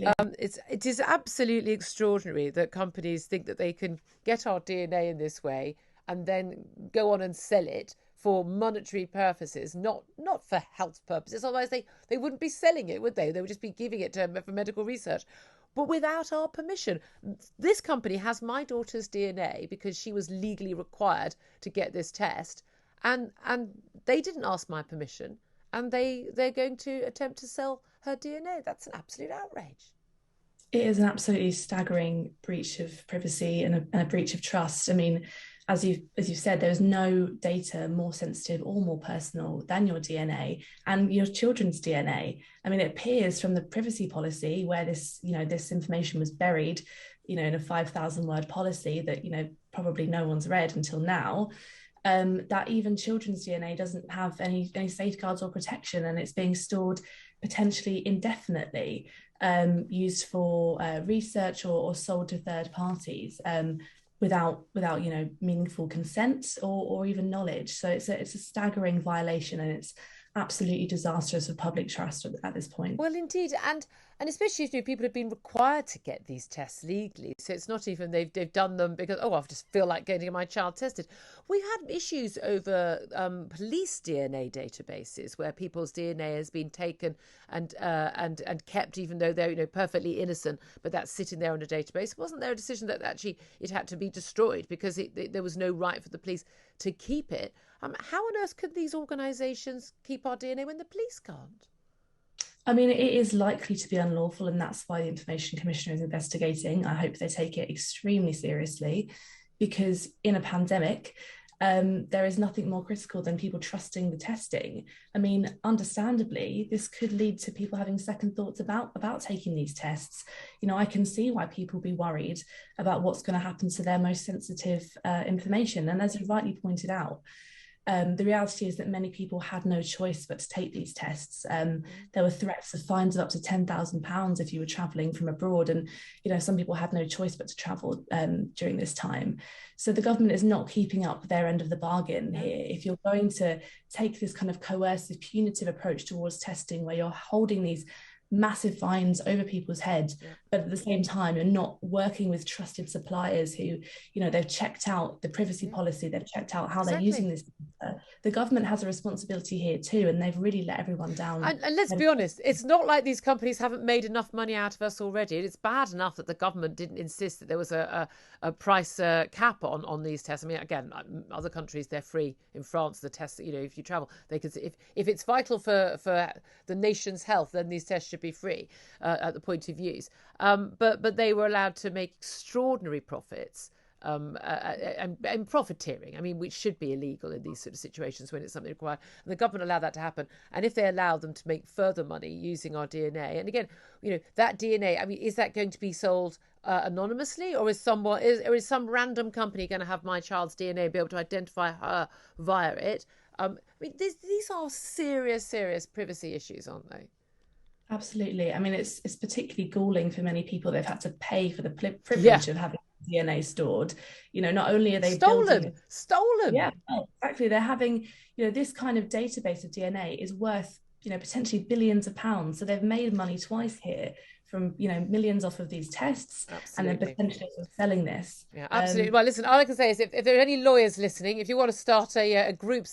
Absolutely. It is absolutely extraordinary that companies think that they can get our DNA in this way and then go on and sell it for monetary purposes, not for health purposes. Otherwise, they wouldn't be selling it, would they? They would just be giving it for medical research, but without our permission. This company has my daughter's DNA because she was legally required to get this test, and they didn't ask my permission, and they're going to attempt to sell her DNA. That's an absolute outrage. It is an absolutely staggering breach of privacy and a breach of trust. I mean, as you've said, there's no data more sensitive or more personal than your DNA and your children's DNA. I mean, it appears from the privacy policy where this information was buried, in a 5,000 word policy that probably no one's read until now. That even children's DNA doesn't have any safeguards or protection, and it's being stored potentially indefinitely, used for research or sold to third parties, without meaningful consent or even knowledge. So it's a staggering violation, and it's absolutely disastrous for public trust at this point. Well, indeed, and especially if people have been required to get these tests legally, so it's not even they've done them because I just feel like getting my child tested. We've had issues over police DNA databases where people's DNA has been taken and kept, even though they're perfectly innocent, but that's sitting there in a database. Wasn't there a decision that actually it had to be destroyed because there was no right for the police to keep it? How on earth could these organisations keep our DNA when the police can't? I mean, it is likely to be unlawful, and that's why the Information Commissioner is investigating. I hope they take it extremely seriously, because in a pandemic, there is nothing more critical than people trusting the testing. I mean, understandably, this could lead to people having second thoughts about taking these tests. I can see why people be worried about what's going to happen to their most sensitive information. And as you rightly pointed out, the reality is that many people had no choice but to take these tests. There were threats of fines of up to £10,000 if you were travelling from abroad, and some people had no choice but to travel during this time. So the government is not keeping up their end of the bargain here. If you're going to take this kind of coercive, punitive approach towards testing, where you're holding these massive fines over people's heads, but at the same time you're not working with trusted suppliers who they've checked out the privacy policy, they've checked out how they're Exactly. using this data. The government has a responsibility here too, and they've really let everyone down. And let's be honest, it's not like these companies haven't made enough money out of us already. It's bad enough that the government didn't insist that there was a price cap on these tests. I mean, again, other countries, they're free. In France, the tests, if you travel, they could, if it's vital for the nation's health, then these tests should be free at the point of use. But they were allowed to make extraordinary profits, and profiteering, I mean, which should be illegal in these sort of situations when it's something required. And the government allowed that to happen. And if they allow them to make further money using our DNA, and again, that DNA, I mean, is that going to be sold anonymously, or is some random company going to have my child's DNA and be able to identify her via it? I mean, these are serious, serious privacy issues, aren't they? Absolutely. I mean, it's particularly galling for many people. They've had to pay for the Yeah. privilege of having DNA stored. Not only are they building, Stolen. yeah, exactly, they're having, this kind of database of DNA is worth, potentially billions of pounds. So they've made money twice here from, millions off of these tests, and then Absolutely. potentially selling this. Yeah, absolutely. Well, listen, all I can say is if there are any lawyers listening, if you want to start a group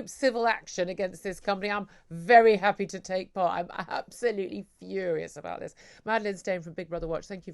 civil action against this company, I'm very happy to take part. I'm absolutely furious about this. Madeline Stone from Big Brother Watch, thank you very